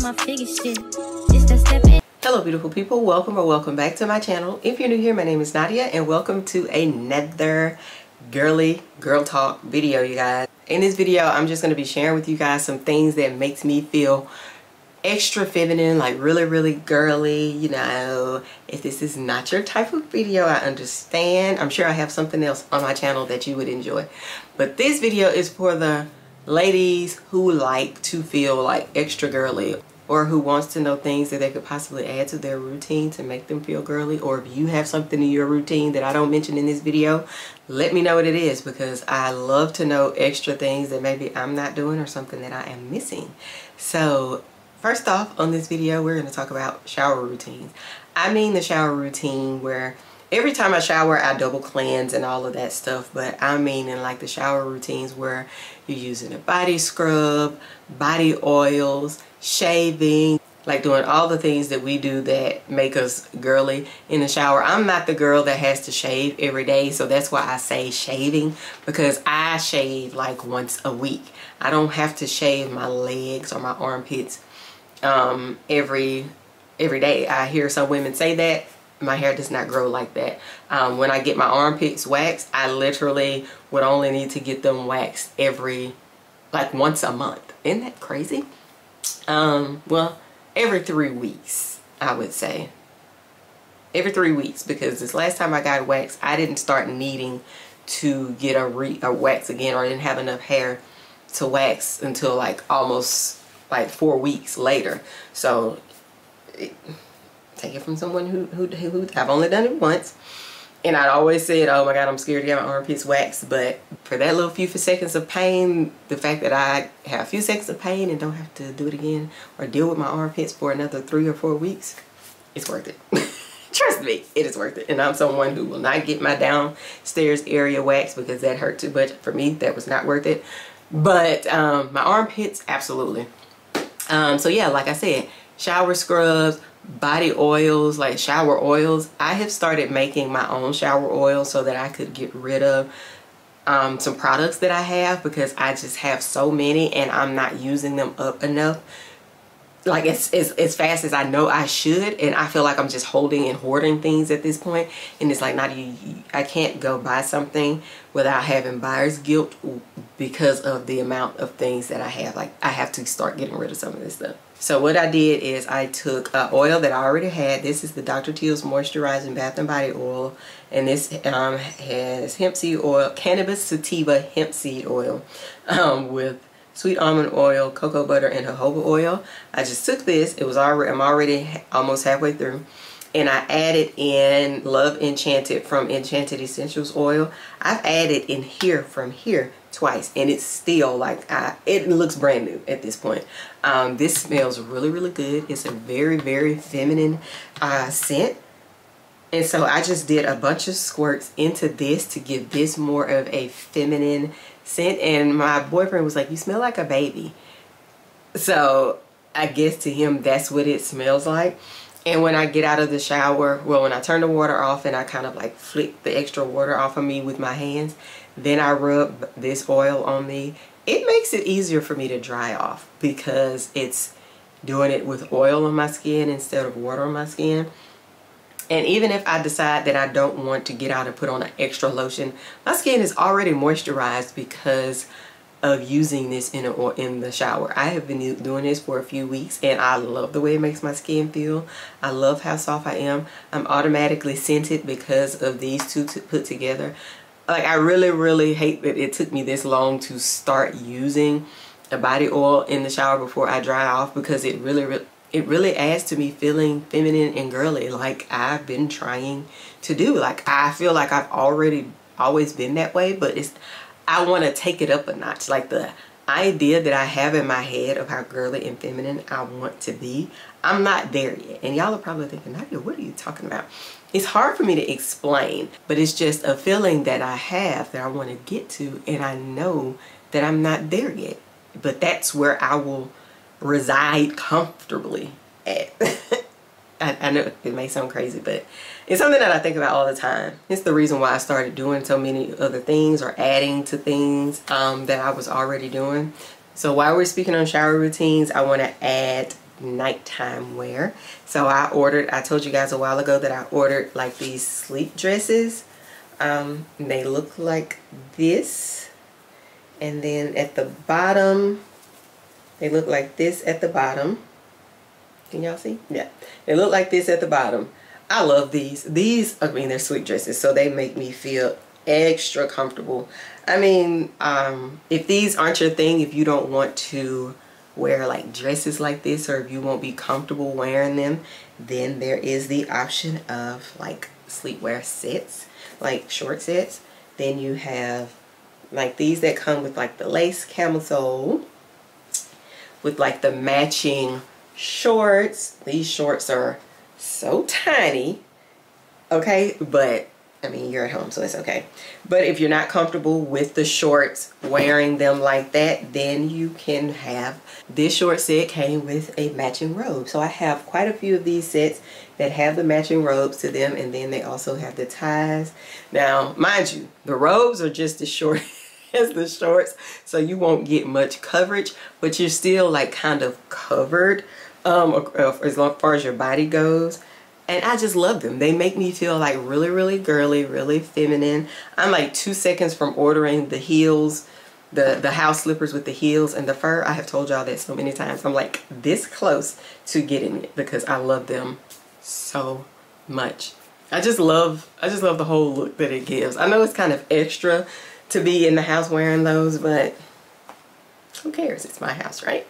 my figure shit. It's that step in. Hello beautiful people, welcome or welcome back to my channel. If you're new here, my name is Nadia and welcome to another girly girl talk video, you guys. In this video, I'm just going to be sharing with you guys some things that makes me feel extra feminine, like really girly. You know, if this is not your type of video, I understand. I'm sure I have something else on my channel that you would enjoy, but this video is for the ladies who like to feel like extra girly, or who wants to know things that they could possibly add to their routine to make them feel girly. Or if you have something in your routine that I don't mention in this video, let me know what it is, because I love to know extra things that maybe I'm not doing or something that I am missing. So first off, on this video, we're going to talk about shower routines. I mean the shower routine where every time I shower, I double cleanse and all of that stuff. But I mean in like the shower routines where you're using a body scrub, body oils, shaving, like doing all the things that we do that make us girly in the shower. I'm not the girl that has to shave every day, so that's why I say shaving, because I shave like once a week. I don't have to shave my legs or my armpits every day. I hear some women say that. My hair does not grow like that. When I get my armpits waxed, I literally would only need to get them waxed like once a month. Isn't that crazy? Well, every 3 weeks, I would say. Every 3 weeks, because this last time I got waxed, I didn't start needing to get a wax again, or I didn't have enough hair to wax until like almost like 4 weeks later. So take it from someone who I've only done it once, and I'd always said, oh my god, I'm scared to get my armpits waxed. But for that little few seconds of pain, the fact that I have a few seconds of pain and don't have to do it again or deal with my armpits for another 3 or 4 weeks, it's worth it. Trust me, it is worth it. And I'm someone who will not get my downstairs area waxed because that hurt too much. For me, that was not worth it. But my armpits, absolutely. So yeah, like I said, shower scrubs, body oils, like shower oils. I have started making my own shower oil so that I could get rid of some products that I have, because I just have so many and I'm not using them up enough, like as fast as I know I should. And I feel like I'm just holding and hoarding things at this point, and it's like, I can't go buy something without having buyer's guilt because of the amount of things that I have. Like, I have to start getting rid of some of this stuff. So what I did is I took oil that I already had. This is the Dr. Teal's Moisturizing Bath and Body Oil, and this has hemp seed oil, cannabis sativa hemp seed oil, with sweet almond oil, cocoa butter, and jojoba oil. I just took this. It was already, I'm already almost halfway through, and I added in Love Enchanted from Enchanted Essentials oil. I've added in here from here twice, and it's still like, it looks brand new at this point. This smells really good. It's a very feminine scent, and so I just did a bunch of squirts into this to give this more of a feminine scent. And my boyfriend was like, you smell like a baby. So I guess to him that's what it smells like. And when I get out of the shower, well, when I turn the water off and I kind of like flick the extra water off of me with my hands, then I rub this oil on me. It makes it easier for me to dry off because it's doing it with oil on my skin instead of water on my skin. And even if I decide that I don't want to get out and put on an extra lotion, my skin is already moisturized because of using this in the shower. I have been doing this for a few weeks, and I love the way it makes my skin feel. I love how soft I am. I'm automatically scented because of these two put together. Like, I really hate that it took me this long to start using a body oil in the shower before I dry off, because it really adds to me feeling feminine and girly, like I've been trying to do. Like, I feel like I've always been that way, but I want to take it up a notch. Like, the idea that I have in my head of how girly and feminine I want to be, I'm not there yet. And y'all are probably thinking, Nadia, what are you talking about? It's hard for me to explain, but it's just a feeling that I have that I want to get to, and I know that I'm not there yet. But that's where I will reside comfortably at. I know it may sound crazy, but it's something that I think about all the time. It's the reason why I started doing so many other things, or adding to things that I was already doing. So while we're speaking on shower routines, I want to add nighttime wear. So I told you guys a while ago that I ordered like these sleep dresses. They look like this, and then at the bottom they look like this at the bottom. Can y'all see? Yeah, they look like this at the bottom. I love these. I mean, they're sleep dresses, so they make me feel extra comfortable. I mean, if these aren't your thing, if you don't want to wear like dresses like this, or if you won't be comfortable wearing them, then there is the option of like sleepwear sets, like short sets. Then you have like these that come with like the lace camisole with like the matching shorts. These shorts are so tiny, okay, but I mean, you're at home, so it's okay. But if you're not comfortable with the shorts, wearing them like that, then you can have this short set came with a matching robe. So I have quite a few of these sets that have the matching robes to them, and then they also have the ties. Now, mind you, the robes are just as short as the shorts, so you won't get much coverage, but you're still like kind of covered as far as your body goes. And I just love them. They make me feel like really, really girly, really feminine. I'm like 2 seconds from ordering the heels, the house slippers with the heels and the fur. I have told y'all that so many times. I'm like this close to getting it because I love them so much. I just love the whole look that it gives. I know it's kind of extra to be in the house wearing those, but who cares? It's my house, right?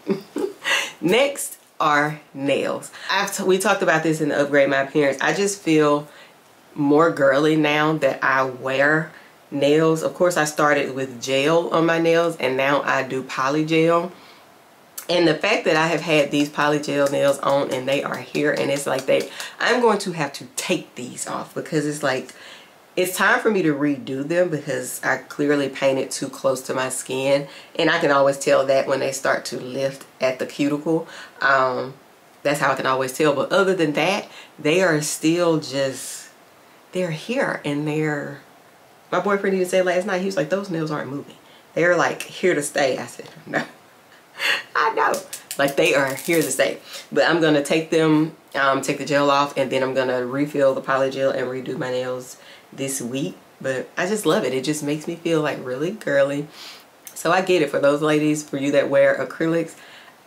Next are nails. We talked about this in the Upgrade My Appearance. I just feel more girly now that I wear nails. Of course, I started with gel on my nails, and now I do poly gel. And the fact that I have had these poly gel nails on and they are here, and it's like I'm going to have to take these off because it's like it's time for me to redo them because I clearly painted too close to my skin, and I can always tell that when they start to lift at the cuticle. That's how I can always tell. But other than that, they are still just, they're here, and my boyfriend even said last night, he was like, those nails aren't moving. They're like here to stay. I said, no, I know. Like they are here to stay. But I'm gonna take them, take the gel off, and then I'm gonna refill the poly gel and redo my nails this week. But I just love it. It just makes me feel like really girly. So I get it. For those ladies, for you that wear acrylics,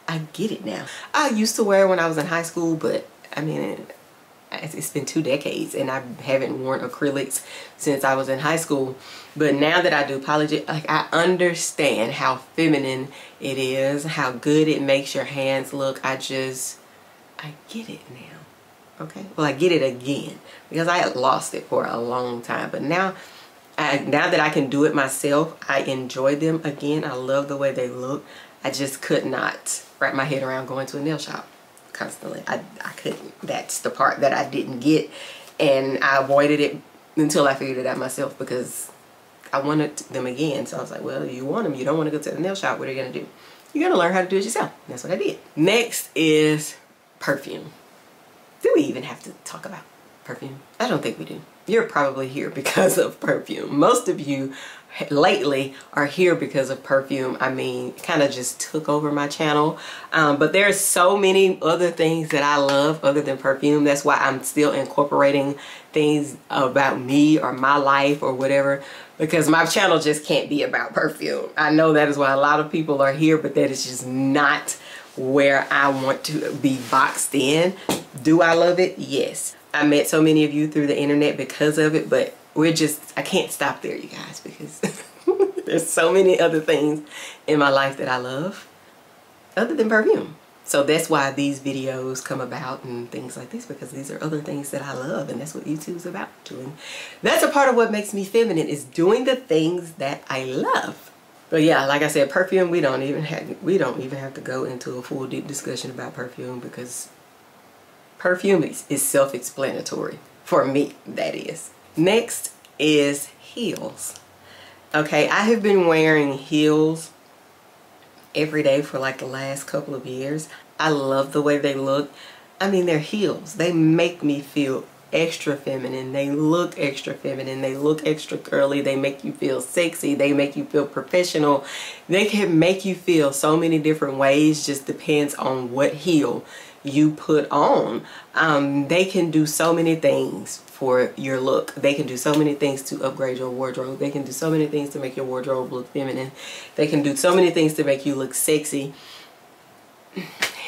I get it now. I used to wear when I was in high school, but I mean, it's been 2 decades and I haven't worn acrylics since I was in high school. But now that I do poly gel, like I understand how feminine it is, how good it makes your hands look. I get it now. Okay, well, I get it again because I had lost it for a long time, but now that I can do it myself, I enjoy them again. I love the way they look. I just could not wrap my head around going to a nail shop constantly. I couldn't. That's the part that I didn't get, and I avoided it until I figured it out myself because I wanted them again. So I was like, well, you want them, you don't want to go to the nail shop, what are you gonna do? You're gonna learn how to do it yourself. And that's what I did. Next is perfume. Do we even have to talk about perfume? I don't think we do. You're probably here because of perfume. Most of you lately are here because of perfume. I mean, it kind of just took over my channel. But there's so many other things that I love other than perfume. That's why I'm still incorporating things about me or my life or whatever, because my channel just can't be about perfume. I know that is why a lot of people are here, but that is just not where I want to be boxed in. Do I love it? Yes. I met so many of you through the internet because of it, but I can't stop there, you guys, because there's so many other things in my life that I love other than perfume. So that's why these videos come about and things like this, because these are other things that I love, and that's what YouTube is about doing. That's a part of what makes me feminine, is doing the things that I love. But yeah, like I said, perfume, we don't even have to go into a full deep discussion about perfume, because perfume is self-explanatory for me, that is. Next is heels. Okay, I have been wearing heels every day for like the last couple of years. I love the way they look. I mean, they're heels. They make me feel extra feminine. They look extra feminine. They look extra girly. They make you feel sexy. They make you feel professional. They can make you feel so many different ways. Just depends on what heel you put on. They can do so many things for your look. They can do so many things to upgrade your wardrobe. They can do so many things to make your wardrobe look feminine. They can do so many things to make you look sexy.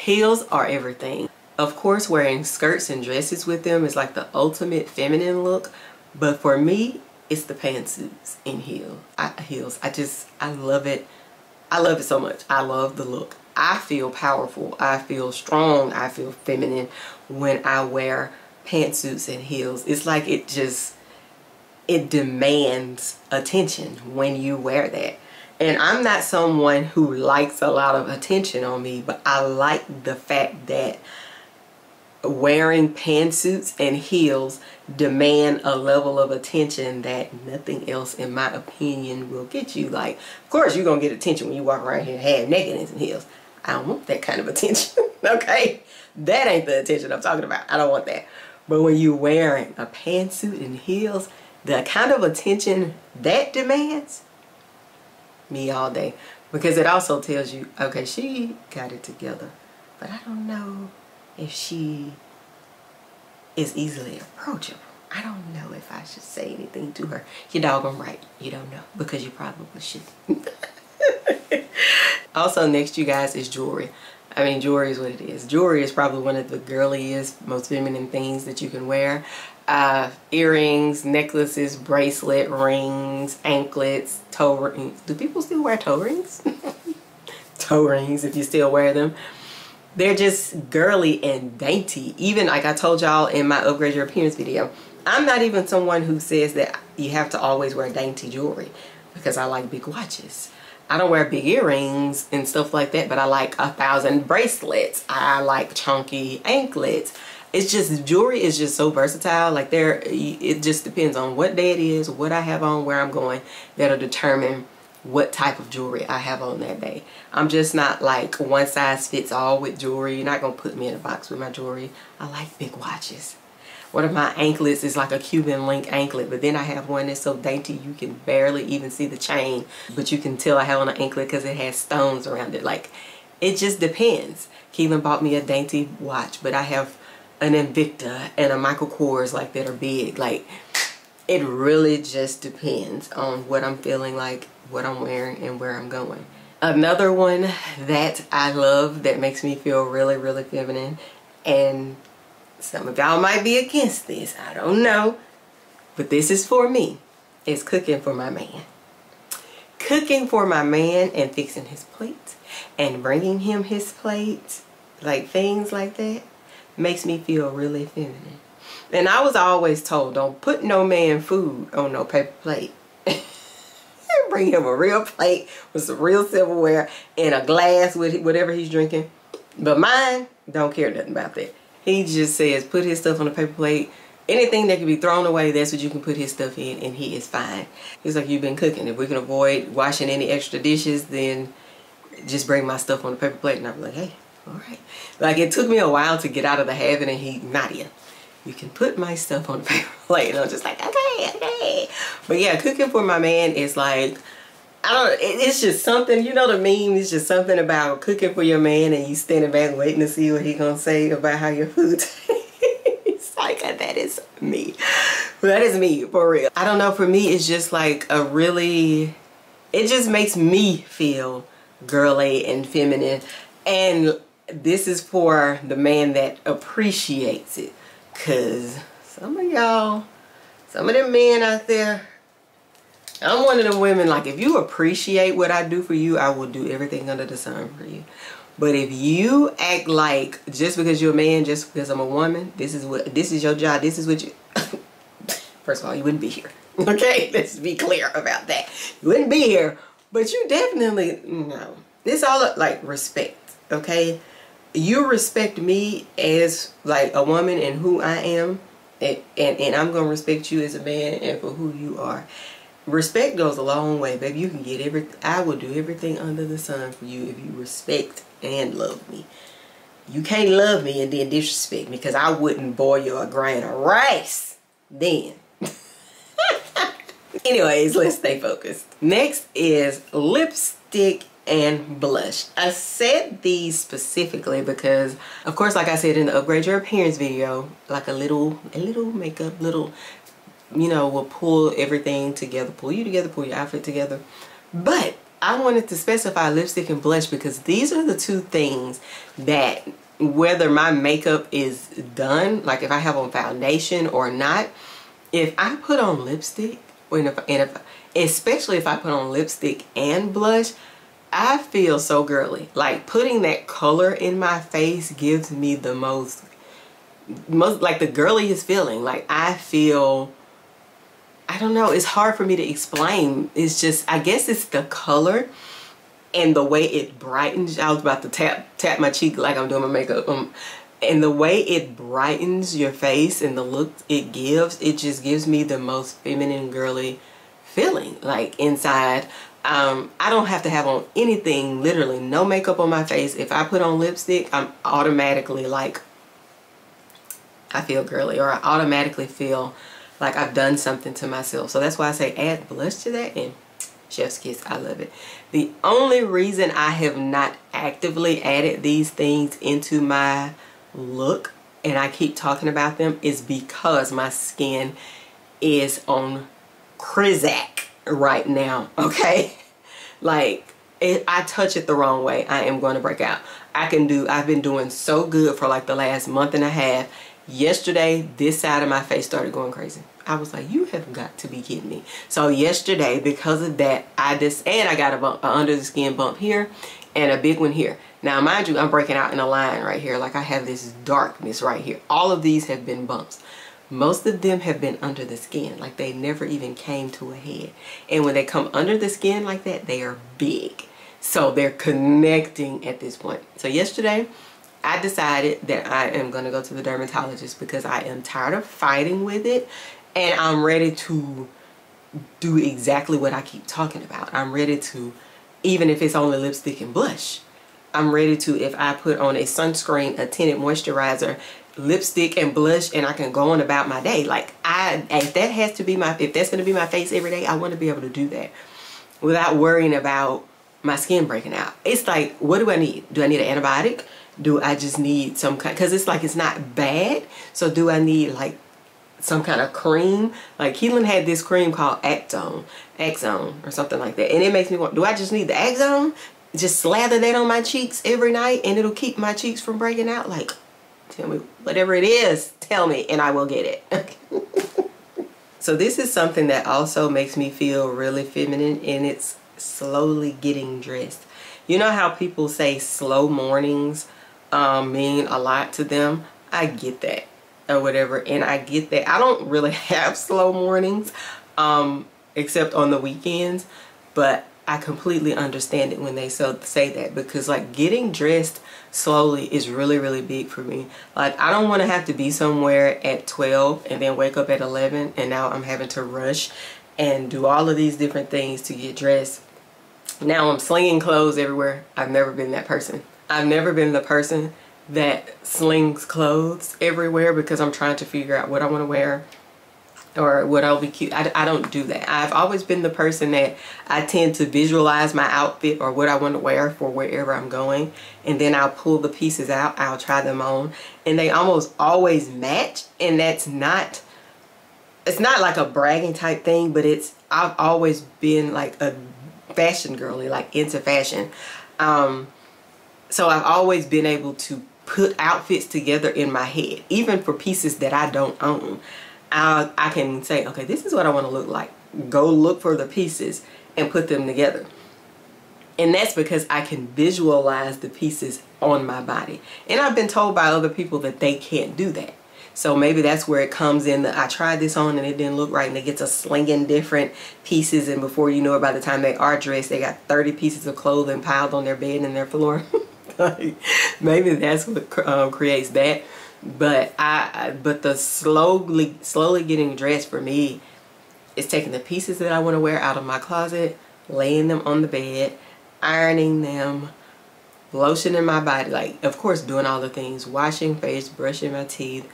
Heels are everything. Of course, wearing skirts and dresses with them is like the ultimate feminine look. But for me, it's the pantsuits in heels. I love it. I love it so much. I love the look. I feel powerful. I feel strong. I feel feminine when I wear pantsuits and heels. It's like it demands attention when you wear that. And I'm not someone who likes a lot of attention on me, but I like the fact that wearing pantsuits and heels demand a level of attention that nothing else, in my opinion, will get you. Like, of course you're gonna get attention when you walk around here half naked in some heels. I don't want that kind of attention. Okay, that ain't the attention I'm talking about. I don't want that. But when you're wearing a pantsuit and heels, the kind of attention that demands, me all day. Because it also tells you, okay, she got it together, but I don't know if she is easily approachable. I don't know if I should say anything to her. You're doggone right. You don't know, because you probably should. Also, next, you guys, is jewelry. I mean, jewelry is what it is. Jewelry is probably one of the girliest, most feminine things that you can wear. Earrings, necklaces, bracelet, rings, anklets, toe rings. Do people still wear toe rings? Toe rings, if you still wear them. They're just girly and dainty. Even like I told y'all in my Upgrade Your Appearance video, I'm not even someone who says that you have to always wear dainty jewelry, because I like big watches. I don't wear big earrings and stuff like that, but I like 1,000 bracelets. I like chunky anklets. It's just, jewelry is just so versatile. Like, it just depends on what day it is, what I have on, where I'm going, that'll determine what type of jewelry I have on that day. I'm just not like one size fits all with jewelry. You're not gonna put me in a box with my jewelry. I like big watches. One of my anklets is like a Cuban link anklet, but then I have one that's so dainty you can barely even see the chain, but you can tell I have on an anklet because it has stones around it. Like, it just depends. Keelan bought me a dainty watch, but I have an Invicta and a Michael Kors like that are big. Like, it really just depends on what I'm feeling like, what I'm wearing, and where I'm going. Another one that I love that makes me feel really, really feminine, and some of y'all might be against this, I don't know, but this is for me, is cooking for my man. Cooking for my man and fixing his plate and bringing him his plate, like things like that, makes me feel really feminine. And I was always told, don't put no man food on no paper plate. Bring him a real plate with some real silverware and a glass with whatever he's drinking. But mine don't care nothing about that. He just says put his stuff on a paper plate. Anything that can be thrown away, that's what you can put his stuff in, and he is fine. He's like, you've been cooking. If we can avoid washing any extra dishes, then just bring my stuff on a paper plate. And I'm like, hey, all right. Like, it took me a while to get out of the habit, and Nidiya, you can put my stuff on the paper plate. And I'm just like, okay. But yeah, cooking for my man is like, it's just something, you know, the meme is just something about cooking for your man and you standing back waiting to see what he gonna say about how your food tastes. It's like, that is me. That is me, for real. I don't know, for me, it's just like it just makes me feel girly and feminine. And this is for the man that appreciates it. Cause some of y'all, some of them men out there, I'm one of them women, like, if you appreciate what I do for you, I will do everything under the sun for you. But if you act like just because you're a man, just because I'm a woman, this is your job, this is what you first of all, you wouldn't be here. Okay, let's be clear about that. You wouldn't be here, but you definitely, no. It's all like respect, okay? You respect me as like a woman and who I am, and I'm gonna respect you as a man and for who you are. Respect goes a long way, baby. You can get I will do everything under the sun for you if you respect and love me. You can't love me and then disrespect me, because I wouldn't boil you a grain of rice then. Anyways, let's stay focused. Next is lipstick and blush. I said these specifically because, of course, like I said in the Upgrade Your Appearance video, like a little makeup, you know, will pull everything together, pull you together, pull your outfit together. But I wanted to specify lipstick and blush because these are the two things that, whether my makeup is done, like if I have on foundation or not, if I put on lipstick, especially if I put on lipstick and blush, I feel so girly. Like putting that color in my face gives me the most like the girliest feeling. Like I feel, I don't know, it's hard for me to explain. It's just, I guess it's the color and the way it brightens. I was about to tap my cheek like I'm doing my makeup. And the way it brightens your face and the look it just gives me the most feminine, girly feeling. Like inside, I don't have to have on anything, literally no makeup on my face. If I put on lipstick, I'm automatically like, I feel girly, or I automatically feel like I've done something to myself. So that's why I say add blush to that, and chef's kiss, I love it. The only reason I have not actively added these things into my look, and I keep talking about them, is because my skin is on Crizac right now, okay? Like, if I touch it the wrong way, I am going to break out. I've been doing so good for like the last month and a half. Yesterday, this side of my face started going crazy. I was like, you have got to be kidding me. So yesterday, because of that, I got a bump, under the skin bump here and a big one here. Now, mind you, I'm breaking out in a line right here. Like I have this darkness right here. All of these have been bumps. Most of them have been under the skin. Like they never even came to a head. And when they come under the skin like that, they are big. So they're connecting at this point. So yesterday, I decided that I am going to go to the dermatologist because I am tired of fighting with it. And I'm ready to do exactly what I keep talking about. I'm ready to, even if it's only lipstick and blush, I'm ready to, if I put on a sunscreen, a tinted moisturizer, lipstick and blush, and I can go on about my day. Like if that's going to be my face every day, I want to be able to do that without worrying about my skin breaking out. It's like, what do I need? Do I need an antibiotic? Do I just need some kind, because it's like, it's not bad. So do I need like some kind of cream? Like Keelan had this cream called Axone or something like that. And it makes me want, do I just need the Axone? Just slather that on my cheeks every night and it'll keep my cheeks from breaking out? Like, tell me, whatever it is, tell me and I will get it. So this is something that also makes me feel really feminine, and it's slowly getting dressed. You know how people say slow mornings mean a lot to them? I get that, or whatever, and I get that. I don't really have slow mornings except on the weekends, but I completely understand it when they say that, because like getting dressed slowly is really, really big for me. Like I don't want to have to be somewhere at 12 and then wake up at 11 and now I'm having to rush and do all of these different things to get dressed. Now I'm slinging clothes everywhere. I've never been that person. I've never been the person that slings clothes everywhere because I'm trying to figure out what I want to wear or what I'll be cute. I don't do that. I've always been the person that I tend to visualize my outfit or what I want to wear for wherever I'm going, and then I'll pull the pieces out, I'll try them on, and they almost always match. And that's not, it's not like a bragging type thing, but I've always been like a fashion girly, like into fashion. So I've always been able to put outfits together in my head, even for pieces that I don't own. I can say, okay, this is what I want to look like. Go look for the pieces and put them together. And that's because I can visualize the pieces on my body. And I've been told by other people that they can't do that. So maybe that's where it comes in that I tried this on and it didn't look right, and they get to slinging different pieces, and before you know it, by the time they are dressed, they got 30 pieces of clothing piled on their bed and their floor. Like, maybe that's what creates that. But but the slowly getting dressed for me is taking the pieces that I want to wear out of my closet, laying them on the bed, ironing them, lotioning my body, like of course doing all the things, washing face, brushing my teeth,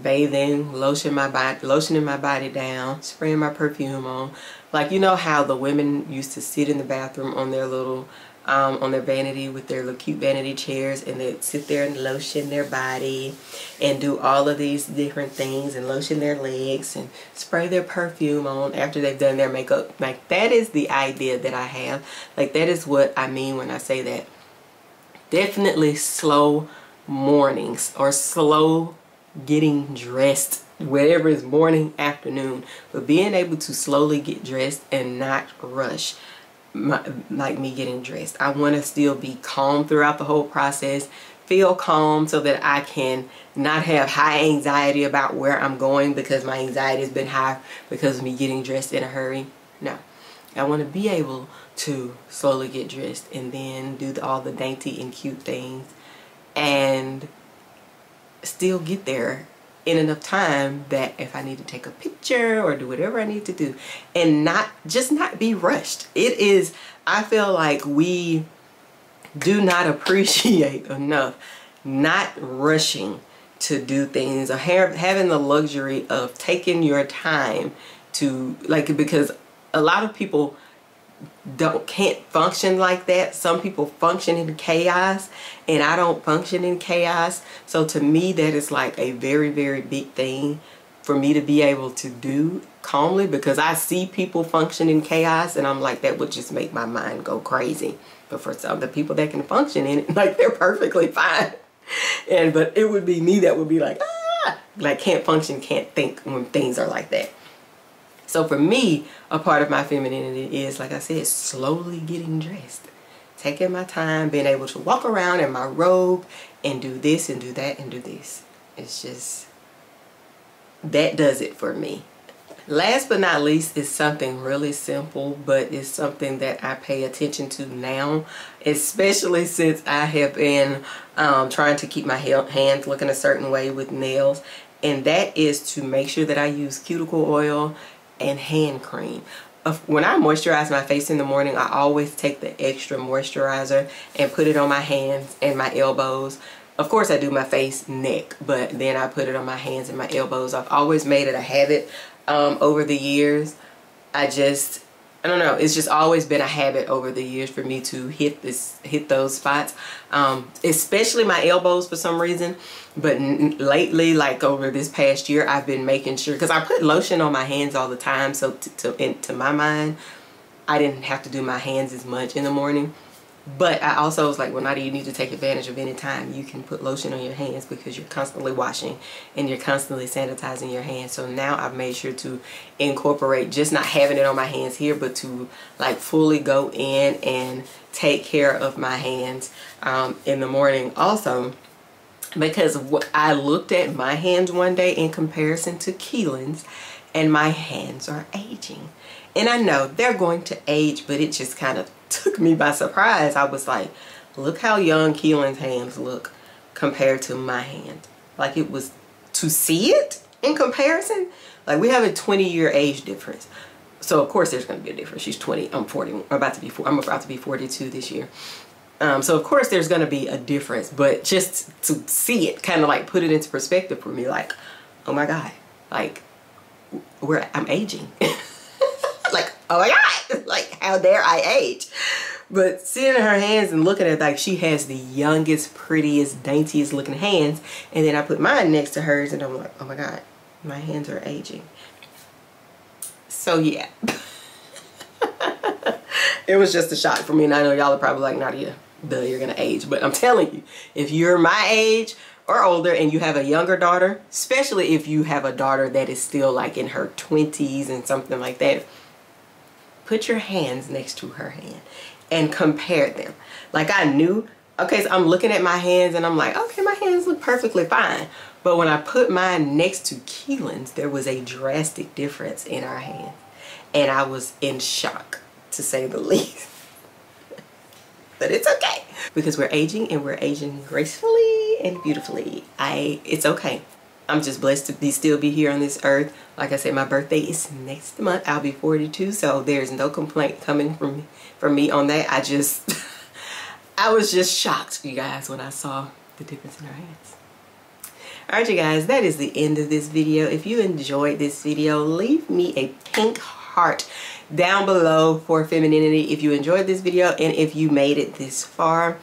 bathing, lotioning my body down, spraying my perfume on. Like, you know how the women used to sit in the bathroom on their little on their vanity with their little cute vanity chairs, and they'd sit there and lotion their body and do all of these different things and lotion their legs and spray their perfume on after they've done their makeup. Like, that is the idea that I have. Like, that is what I mean when I say that. Definitely slow mornings or slow getting dressed, whatever is morning, afternoon, but being able to slowly get dressed and not rush. Like me getting dressed, I want to still be calm throughout the whole process, feel calm so that I can not have high anxiety about where I'm going because my anxiety has been high because of me getting dressed in a hurry. No, I want to be able to slowly get dressed and then do all the dainty and cute things and still get there in enough time that if I need to take a picture or do whatever I need to do and not be rushed. It is, I feel like we do not appreciate enough not rushing to do things or having the luxury of taking your time to, like, because a lot of people can't function like that. Some people function in chaos, and I don't function in chaos. So to me, that is like a very, very big thing for me to be able to do calmly, because I see people function in chaos and I'm like, that would just make my mind go crazy. But for some of the people that can function in it, like, they're perfectly fine. But it would be me that would be like, like, can't function, can't think when things are like that. So for me, a part of my femininity is, like I said, slowly getting dressed. Taking my time, being able to walk around in my robe and do this and do that and do this. It's just, that does it for me. Last but not least is something really simple, but it's something that I pay attention to now, especially since I have been trying to keep my hands looking a certain way with nails. And that is to make sure that I use cuticle oil and hand cream. When I moisturize my face in the morning, I always take the extra moisturizer and put it on my hands and my elbows. Of course I do my face, neck, but then I put it on my hands and my elbows. I've always made it a habit over the years. I don't know, it's just always been a habit over the years for me to hit those spots, especially my elbows for some reason. But lately, like over this past year, I've been making sure, because I put lotion on my hands all the time, so to my mind, I didn't have to do my hands as much in the morning. But I also was like, well, Nadia, you need to take advantage of any time you can put lotion on your hands, because you're constantly washing and you're constantly sanitizing your hands. So now I've made sure to incorporate just not having it on my hands here, but to like fully go in and take care of my hands in the morning also. Because I looked at my hands one day in comparison to Keelan's, and my hands are aging. And I know they're going to age, but it just kind of took me by surprise. I was like, look how young Keelan's hands look compared to my hand. Like, it was, to see it in comparison, like, we have a 20-year age difference. So of course there's going to be a difference. She's 20, I'm 40, I'm about to be 42 this year. So of course there's going to be a difference, but just to see it, kind of like put it into perspective for me, like, oh my God, like, I'm aging. Like, oh my God, like, how dare I age? But seeing her hands and looking at, like, she has the youngest, prettiest, daintiest looking hands, and then I put mine next to hers and I'm like, oh my God, my hands are aging. So yeah. It was just a shock for me, and I know y'all are probably like, Nadia, duh, you're gonna age. But I'm telling you, if you're my age or older and you have a younger daughter, especially if you have a daughter that is still like in her 20s and something like that, put your hands next to her hand and compare them. Like, I knew, okay, so I'm looking at my hands and I'm like, okay, my hands look perfectly fine. But when I put mine next to Keelan's, there was a drastic difference in our hands. And I was in shock, to say the least. But it's okay, because we're aging, and we're aging gracefully and beautifully. It's okay. I'm just blessed to still be here on this earth. Like I said, my birthday is next month. I'll be 42, so there's no complaint coming from me on that. I was just shocked, you guys, when I saw the difference in her hands. Alright you guys, that is the end of this video. If you enjoyed this video, leave me a pink heart down below for femininity if you enjoyed this video and if you made it this far.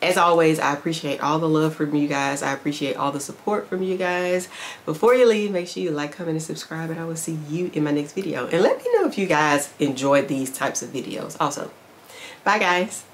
As always, I appreciate all the love from you guys. I appreciate all the support from you guys. Before you leave, make sure you like, comment, and subscribe, and I will see you in my next video. And let me know if you guys enjoyed these types of videos also. Bye guys.